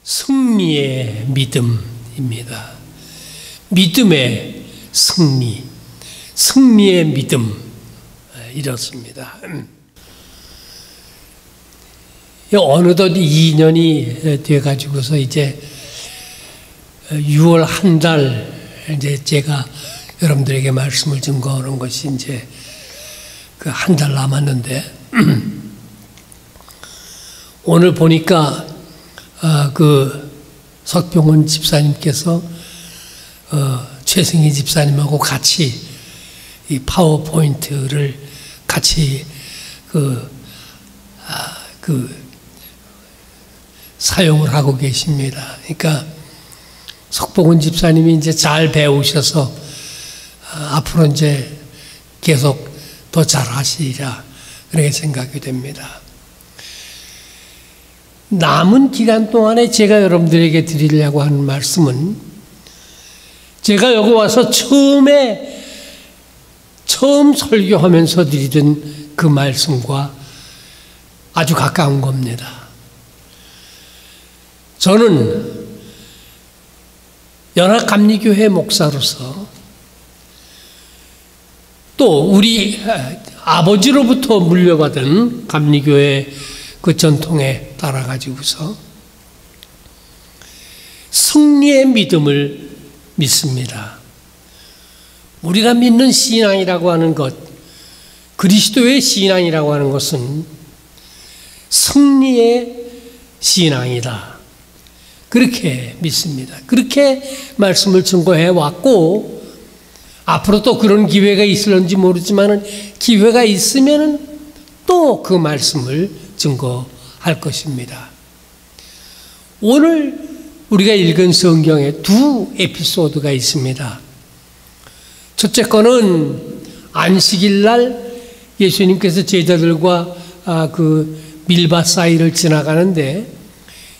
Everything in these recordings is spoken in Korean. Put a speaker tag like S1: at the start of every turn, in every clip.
S1: 승리의 믿음입니다. 믿음의 승리, 승리의 믿음, 이렇습니다. 어느덧 2년이 돼가지고서 이제 6월 한 달 이제 제가 여러분들에게 말씀을 증거하는 것이 이제 그 한 달 남았는데 오늘 보니까 그 석병훈 집사님께서 최승희 집사님하고 같이 이 파워포인트를 같이 사용을 하고 계십니다. 그러니까 석봉훈 집사님이 이제 잘 배우셔서 앞으로 이제 계속 더 잘하시리라 그렇게 생각이 됩니다. 남은 기간 동안에 제가 여러분들에게 드리려고 하는 말씀은 제가 여기 와서 처음 설교하면서 드리던 그 말씀과 아주 가까운 겁니다. 저는 연합감리교회 목사로서 또 우리 아버지로부터 물려받은 감리교회 그 전통에 따라가지고서 승리의 믿음을 믿습니다. 우리가 믿는 신앙이라고 하는 것, 그리스도의 신앙이라고 하는 것은 승리의 신앙이다. 그렇게 믿습니다. 그렇게 말씀을 증거해 왔고 앞으로 또 그런 기회가 있을런지 모르지만 기회가 있으면 또 그 말씀을 증거할 것입니다. 오늘 우리가 읽은 성경에 두 에피소드가 있습니다. 첫째 거는 안식일 날 예수님께서 제자들과 그 밀밭 사이를 지나가는데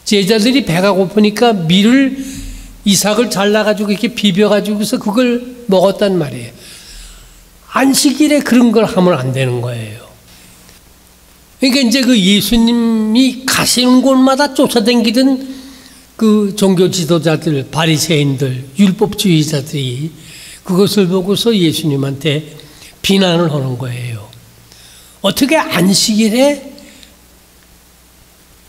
S1: 제자들이 배가 고프니까 밀을 이삭을 잘라가지고 이렇게 비벼가지고서 그걸 먹었단 말이에요. 안식일에 그런 걸 하면 안 되는 거예요. 그러니까 이제 그 예수님이 가시는 곳마다 쫓아다니던 그 종교 지도자들, 바리새인들, 율법주의자들이 그것을 보고서 예수님한테 비난을 하는 거예요. 어떻게 안식일에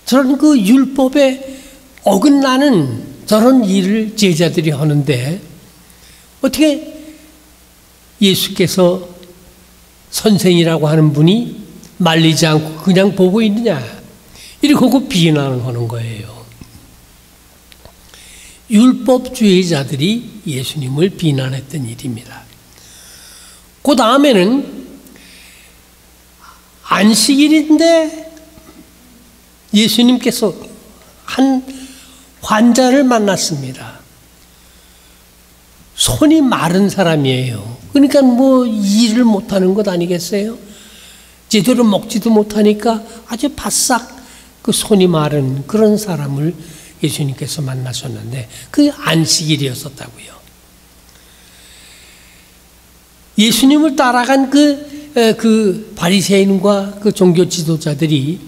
S1: 저런 그 율법에 어긋나는 저런 일을 제자들이 하는데 어떻게 예수께서 선생이라고 하는 분이 말리지 않고 그냥 보고 있느냐 이렇게 하고 비난을 하는 거예요. 율법주의자들이 예수님을 비난했던 일입니다. 그 다음에는 안식일인데 예수님께서 한 환자를 만났습니다. 손이 마른 사람이에요. 그러니까 뭐 일을 못하는 것 아니겠어요? 제대로 먹지도 못하니까 아주 바싹 그 손이 마른 그런 사람을 예수님께서 만나셨는데 그게 안식일이었었다고요. 예수님을 따라간 그 바리새인과 그 종교 지도자들이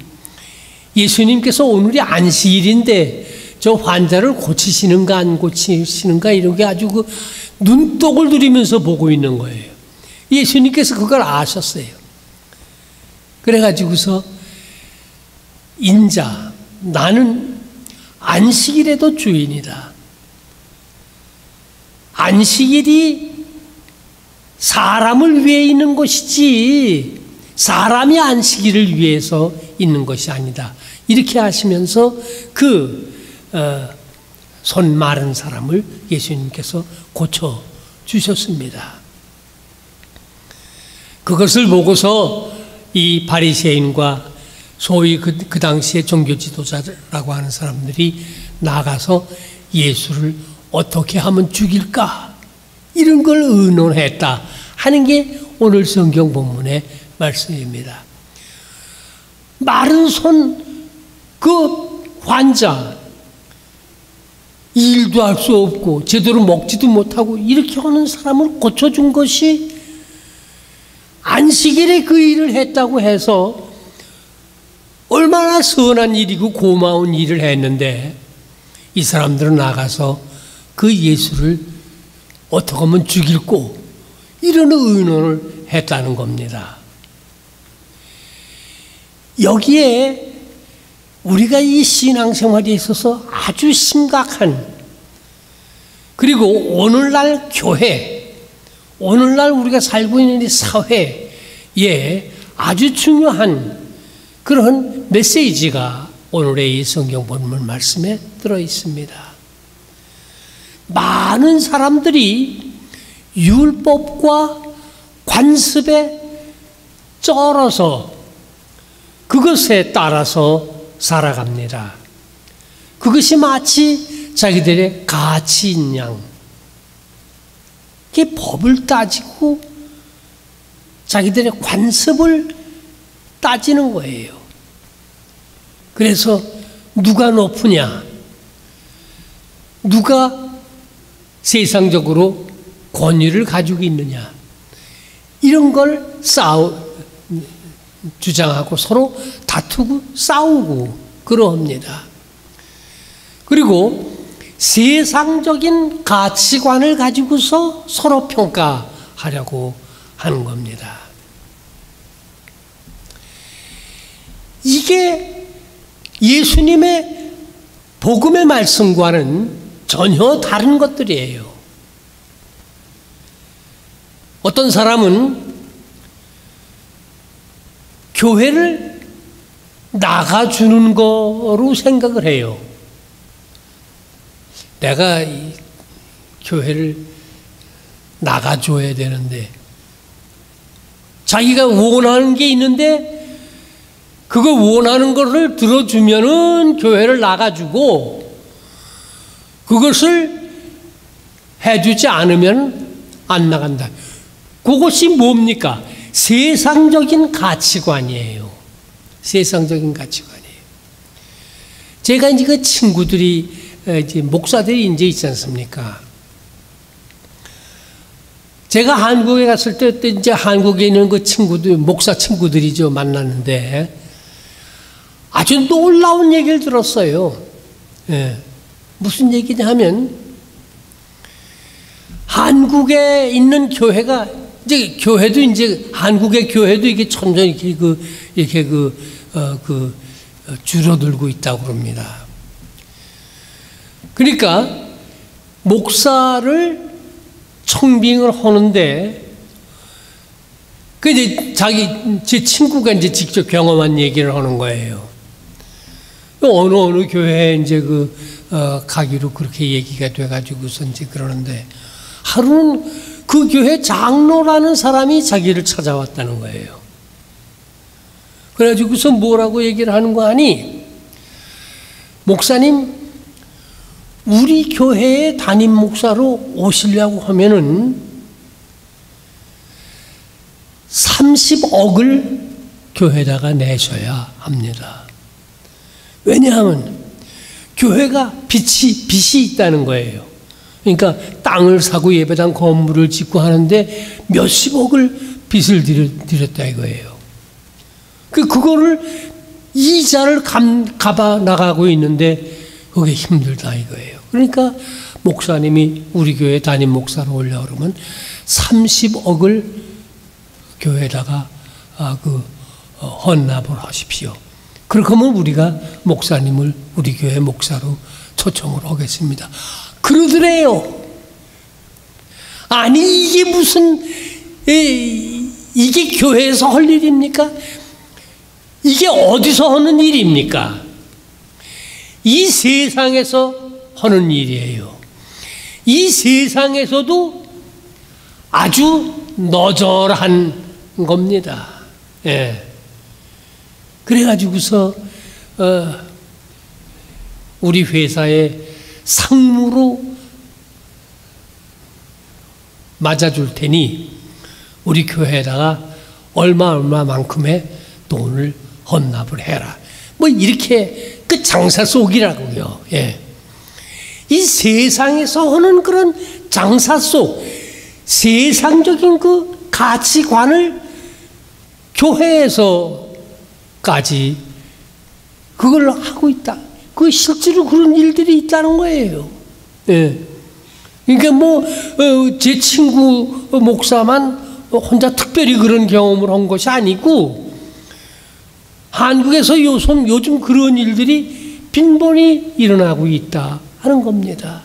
S1: 예수님께서 오늘이 안식일인데 저 환자를 고치시는가 안 고치시는가 이런 게 아주 그 눈독을 들이면서 보고 있는 거예요. 예수님께서 그걸 아셨어요. 그래가지고서 인자 나는 안식일에도 주인이다. 안식일이 사람을 위해 있는 것이지 사람이 안식일을 위해서 있는 것이 아니다. 이렇게 하시면서 손 마른 사람을 예수님께서 고쳐 주셨습니다. 그것을 보고서 이 바리새인과 소위 그 당시에 종교 지도자라고 하는 사람들이 나가서 예수를 어떻게 하면 죽일까 이런 걸 의논했다 하는 게 오늘 성경 본문의 말씀입니다. 마른 손 그 환자 일도 할 수 없고 제대로 먹지도 못하고 이렇게 하는 사람을 고쳐준 것이 안식일에 그 일을 했다고 해서 얼마나 선한 일이고 고마운 일을 했는데 이 사람들은 나가서 그 예수를 어떻게 하면 죽일고 이런 의논을 했다는 겁니다. 여기에 우리가 이 신앙생활에 있어서 아주 심각한, 그리고 오늘날 교회, 오늘날 우리가 살고 있는 이 사회에 아주 중요한 그런 메시지가 오늘의 이 성경 본문 말씀에 들어 있습니다. 많은 사람들이 율법과 관습에 쩔어서 그것에 따라서 살아갑니다. 그것이 마치 자기들의 가치인 양, 이게 법을 따지고 자기들의 관습을 따지는 거예요. 그래서 누가 높으냐, 누가 세상적으로 권위를 가지고 있느냐, 이런 걸 주장하고 서로 다투고 싸우고 그러합니다. 그리고 세상적인 가치관을 가지고서 서로 평가하려고 하는 겁니다. 이게 예수님의 복음의 말씀과는 전혀 다른 것들이에요. 어떤 사람은 교회를 나가주는 거로 생각을 해요. 내가 이 교회를 나가줘야 되는데, 자기가 원하는 게 있는데 그거 원하는 거를 들어주면은 교회를 나가주고, 그것을 해주지 않으면 안 나간다. 그것이 뭡니까? 세상적인 가치관이에요. 세상적인 가치관이에요. 제가 이제 그 친구들이, 이제 목사들이 이제 있지 않습니까? 제가 한국에 갔을 때 이제 한국에 있는 그 친구들, 목사 친구들이죠, 만났는데 아주 놀라운 얘기를 들었어요. 예. 무슨 얘기냐 하면, 한국에 있는 교회가, 이제 교회도 이제 한국의 교회도 이게 점점 이렇게 줄어들고 있다고 그럽니다. 그러니까 목사를 청빙을 하는데, 그 이제 제 친구가 이제 직접 경험한 얘기를 하는 거예요. 어느 교회에 이제 가기로 그렇게 얘기가 돼가지고서 이제 그러는데, 하루는 그 교회 장로라는 사람이 자기를 찾아왔다는 거예요. 그래가지고서 뭐라고 얘기를 하는 거 아니? 목사님, 우리 교회에 담임 목사로 오시려고 하면은 30억을 교회에다가 내셔야 합니다. 왜냐하면 교회가 빚이 있다는 거예요. 그러니까 땅을 사고 예배당 건물을 짓고 하는데 몇십억을 빚을 들였다 이거예요. 그거를 이자를 갚아 나가고 있는데 그게 힘들다 이거예요. 그러니까 목사님이 우리 교회 담임 목사로 오려고 그러면 30억을 교회에다가 헌납을 하십시오. 그렇게 하면 우리가 목사님을 우리 교회 목사로 초청을 하겠습니다. 그러더래요. 아니 이게 무슨 이게 교회에서 할 일입니까? 이게 어디서 하는 일입니까? 이 세상에서 하는 일이에요. 이 세상에서도 아주 너절한 겁니다. 예. 그래가지고서 우리 회사에 상무로 맞아줄 테니 우리 교회에다가 얼마만큼의 돈을 헌납을 해라. 뭐 이렇게 그 장사 속이라고요. 예. 이 세상에서 하는 그런 장사 속 세상적인 그 가치관을 교회에서까지 그걸 하고 있다. 그 실제로 그런 일들이 있다는 거예요. 예. 그러니까 제 친구 목사만 혼자 특별히 그런 경험을 한 것이 아니고, 한국에서 요즘 그런 일들이 빈번히 일어나고 있다 하는 겁니다.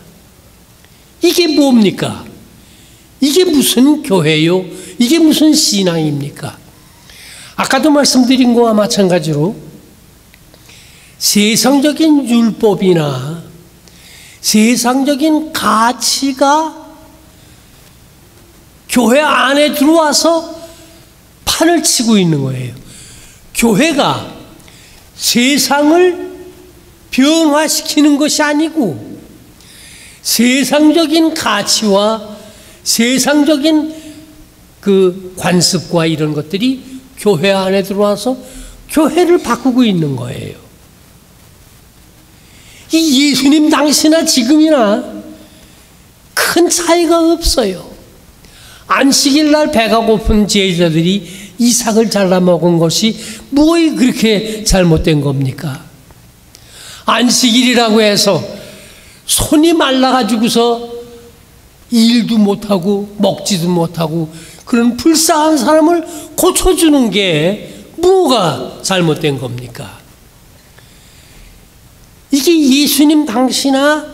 S1: 이게 뭡니까? 이게 무슨 교회요? 이게 무슨 신앙입니까? 아까도 말씀드린 거와 마찬가지로 세상적인 율법이나 세상적인 가치가 교회 안에 들어와서 판을 치고 있는 거예요. 교회가 세상을 변화시키는 것이 아니고 세상적인 가치와 세상적인 그 관습과 이런 것들이 교회 안에 들어와서 교회를 바꾸고 있는 거예요. 이 예수님 당시나 지금이나 큰 차이가 없어요. 안식일 날 배가 고픈 제자들이 이삭을 잘라 먹은 것이 뭐가 그렇게 잘못된 겁니까? 안식일이라고 해서 손이 말라가지고서 일도 못하고 먹지도 못하고 그런 불쌍한 사람을 고쳐주는 게 뭐가 잘못된 겁니까? 이게 예수님 당시나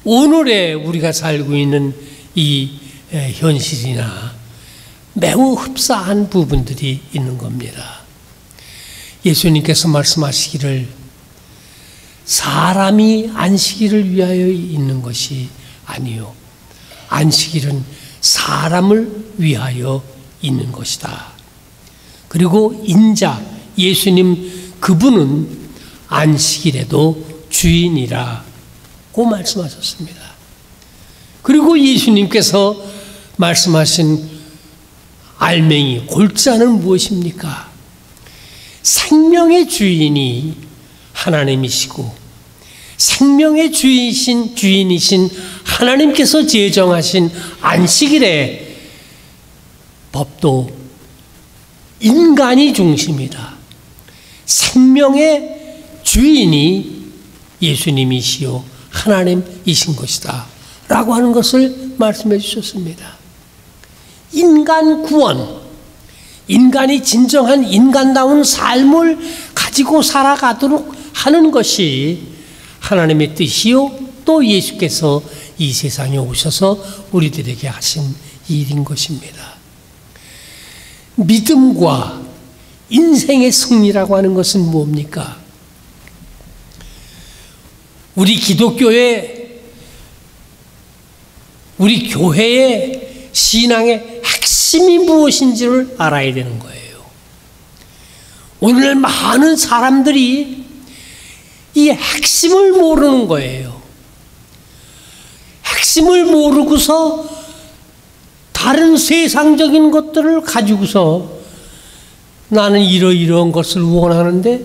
S1: 오늘의 우리가 살고 있는 이 현실이나 매우 흡사한 부분들이 있는 겁니다. 예수님께서 말씀하시기를 사람이 안식일을 위하여 있는 것이 아니요 안식일은 사람을 위하여 있는 것이다. 그리고 인자 예수님 그분은 안식일에도 주인이라고 말씀하셨습니다. 그리고 예수님께서 말씀하신 알맹이 골자는 무엇입니까? 생명의 주인이 하나님이시고 생명의 주인이신 하나님께서 제정하신 안식일의 법도 인간이 중심이다. 생명의 주인이 예수님이시요 하나님이신 것이다 라고 하는 것을 말씀해 주셨습니다. 인간 구원, 인간이 진정한 인간다운 삶을 가지고 살아가도록 하는 것이 하나님의 뜻이요 또 예수께서 이 세상에 오셔서 우리들에게 하신 일인 것입니다. 믿음과 인생의 승리라고 하는 것은 뭡니까? 우리 기독교의, 우리 교회의 신앙의 핵심이 무엇인지를 알아야 되는 거예요. 오늘 많은 사람들이 이 핵심을 모르는 거예요. 핵심을 모르고서 다른 세상적인 것들을 가지고서 나는 이러이러한 것을 원하는데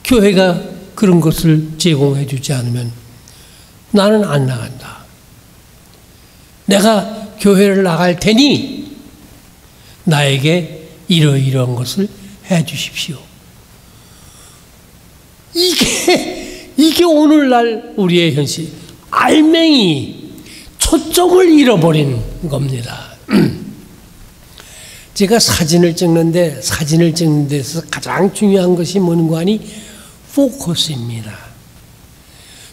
S1: 교회가 그런 것을 제공해 주지 않으면 나는 안 나간다. 내가 교회를 나갈 테니 나에게 이러이러한 것을 해 주십시오. 이게 오늘날 우리의 현실. 알맹이, 초점을 잃어버린 겁니다. 제가 사진을 찍는데 사진을 찍는 데서 가장 중요한 것이 뭔가 하니 포커스입니다.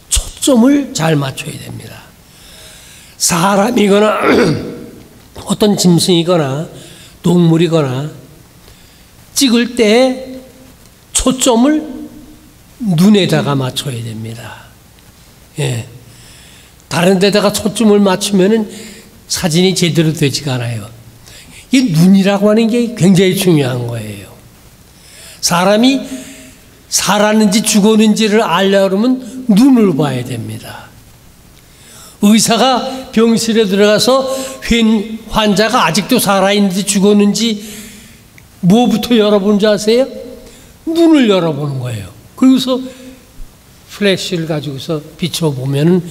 S1: 초점을 잘 맞춰야 됩니다. 사람이거나 어떤 짐승이거나 동물이거나 찍을 때 초점을 눈에다가 맞춰야 됩니다. 예. 다른 데다가 초점을 맞추면은 사진이 제대로 되지가 않아요. 이 눈이라고 하는 게 굉장히 중요한 거예요. 사람이 살았는지 죽었는지를 알려고 하면 눈을 봐야 됩니다. 의사가 병실에 들어가서 환자가 아직도 살아있는지 죽었는지 뭐부터 열어보는 줄 아세요? 눈을 열어보는 거예요. 그리고서 플래시를 가지고서 비춰보면은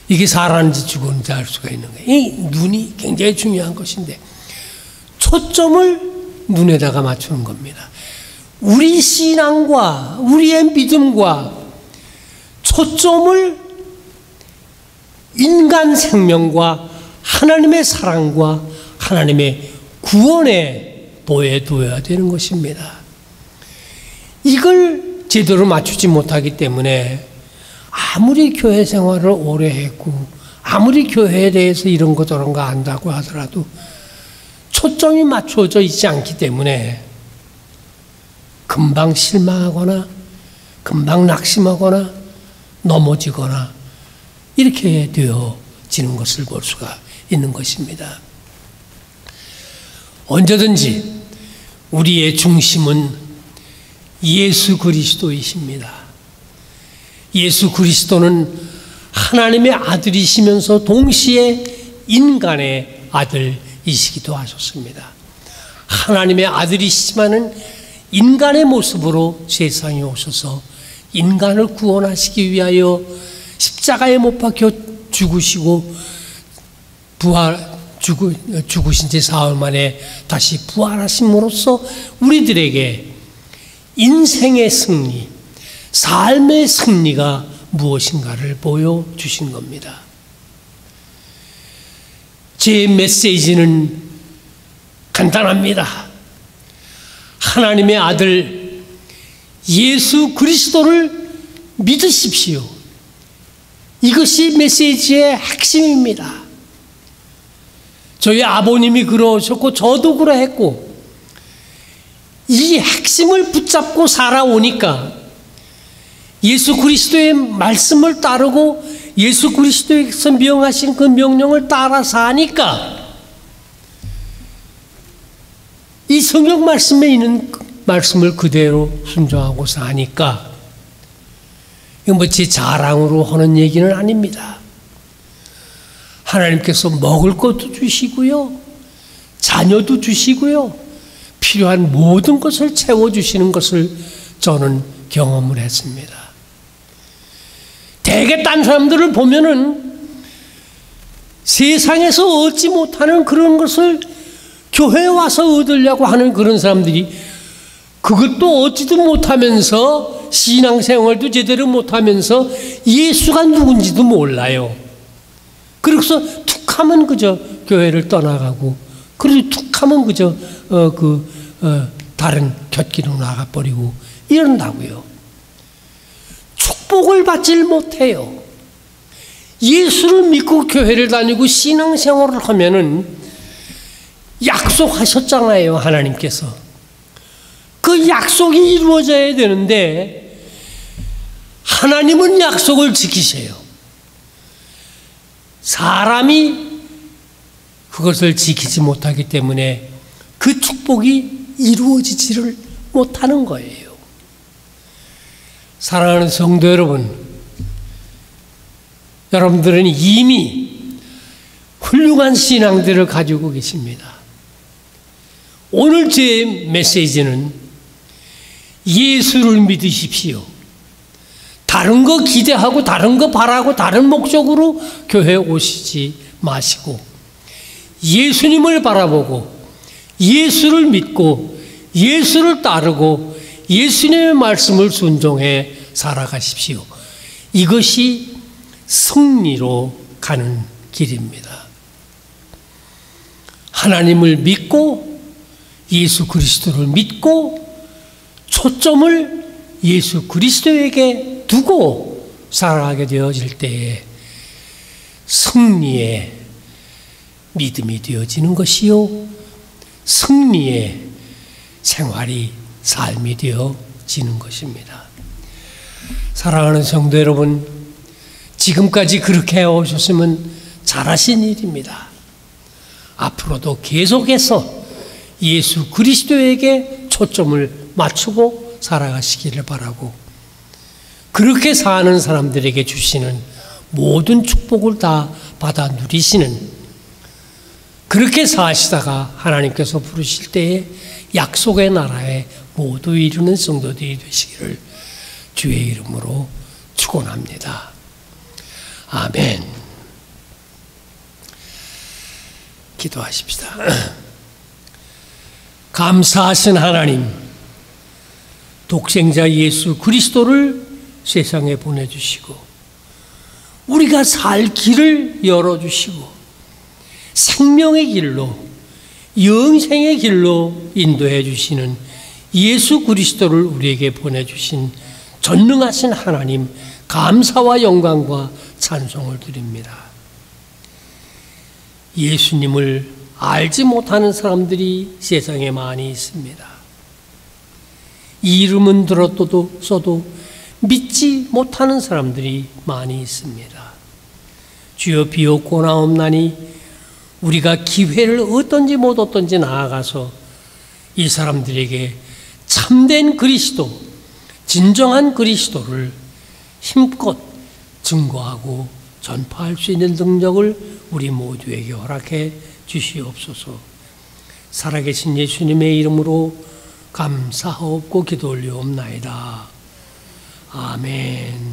S1: 이게 살았는지 죽었는지 알 수가 있는 거예요. 이 눈이 굉장히 중요한 것인데 초점을 눈에다가 맞추는 겁니다. 우리 신앙과 우리의 믿음과 초점을 인간 생명과 하나님의 사랑과 하나님의 구원에 보여둬야 되는 것입니다. 이걸 제대로 맞추지 못하기 때문에 아무리 교회 생활을 오래 했고 아무리 교회에 대해서 이런 거 저런 거 안다고 하더라도 초점이 맞춰져 있지 않기 때문에 금방 실망하거나 금방 낙심하거나 넘어지거나 이렇게 되어지는 것을 볼 수가 있는 것입니다. 언제든지 우리의 중심은 예수 그리스도이십니다. 예수 그리스도는 하나님의 아들이시면서 동시에 인간의 아들이시기도 하셨습니다. 하나님의 아들이시지만은 인간의 모습으로 세상에 오셔서 인간을 구원하시기 위하여 십자가에 못 박혀 죽으시고 죽으신 지 사흘 만에 다시 부활하심으로써 우리들에게 인생의 승리, 삶의 승리가 무엇인가를 보여주신 겁니다. 제 메시지는 간단합니다. 하나님의 아들 예수 그리스도를 믿으십시오. 이것이 메시지의 핵심입니다. 저희 아버님이 그러셨고 저도 그러했고 이 핵심을 붙잡고 살아오니까 예수 그리스도의 말씀을 따르고 예수 그리스도에서 명하신 그 명령을 따라 사니까 이 성경 말씀에 있는 말씀을 그대로 순종하고 사니까 이건 뭐 제 자랑으로 하는 얘기는 아닙니다. 하나님께서 먹을 것도 주시고요, 자녀도 주시고요, 필요한 모든 것을 채워주시는 것을 저는 경험을 했습니다. 대개 딴 사람들을 보면은 세상에서 얻지 못하는 그런 것을 교회에 와서 얻으려고 하는 그런 사람들이 그것도 얻지도 못하면서 신앙생활도 제대로 못하면서 예수가 누군지도 몰라요. 그래서 툭하면 그저 교회를 떠나가고 그리고 툭하면 그저 다른 곁길로 나가버리고 이런다고요. 축복을 받질 못해요. 예수를 믿고 교회를 다니고 신앙생활을 하면은 약속하셨잖아요, 하나님께서. 그 약속이 이루어져야 되는데 하나님은 약속을 지키세요. 사람이 그것을 지키지 못하기 때문에 그 축복이 이루어지지를 못하는 거예요. 사랑하는 성도 여러분, 여러분들은 이미 훌륭한 신앙들을 가지고 계십니다. 오늘 제 메시지는 예수를 믿으십시오. 다른 거 기대하고 다른 거 바라고 다른 목적으로 교회에 오시지 마시고 예수님을 바라보고 예수를 믿고 예수를 따르고 예수님의 말씀을 순종해 살아가십시오. 이것이 승리로 가는 길입니다. 하나님을 믿고 예수 그리스도를 믿고 초점을 예수 그리스도에게 두고 살아가게 되어질 때에 승리의 믿음이 되어지는 것이요, 승리의 생활이 삶이 되어지는 것입니다. 사랑하는 성도 여러분, 지금까지 그렇게 해오셨으면 잘하신 일입니다. 앞으로도 계속해서 예수 그리스도에게 초점을 맞추고 살아가시기를 바라고, 그렇게 사는 사람들에게 주시는 모든 축복을 다 받아 누리시는, 그렇게 사시다가 하나님께서 부르실 때에 약속의 나라에 모두 이루는 성도들이 되시기를 주의 이름으로 축원합니다. 아멘. 기도하십시다. 감사하신 하나님, 독생자 예수 그리스도를 세상에 보내주시고 우리가 살 길을 열어주시고 생명의 길로, 영생의 길로 인도해 주시는 예수 그리스도를 우리에게 보내주신 전능하신 하나님, 감사와 영광과 찬송을 드립니다. 예수님을 알지 못하는 사람들이 세상에 많이 있습니다. 이름은 들었어도 믿지 못하는 사람들이 많이 있습니다. 주여 비옵고나옵나니 우리가 기회를 얻든지 못 얻든지 나아가서 이 사람들에게 참된 그리스도, 진정한 그리스도를 힘껏 증거하고 전파할 수 있는 능력을 우리 모두에게 허락해 주시옵소서. 살아계신 예수님의 이름으로 감사하옵고 기도 올리옵나이다. 아멘.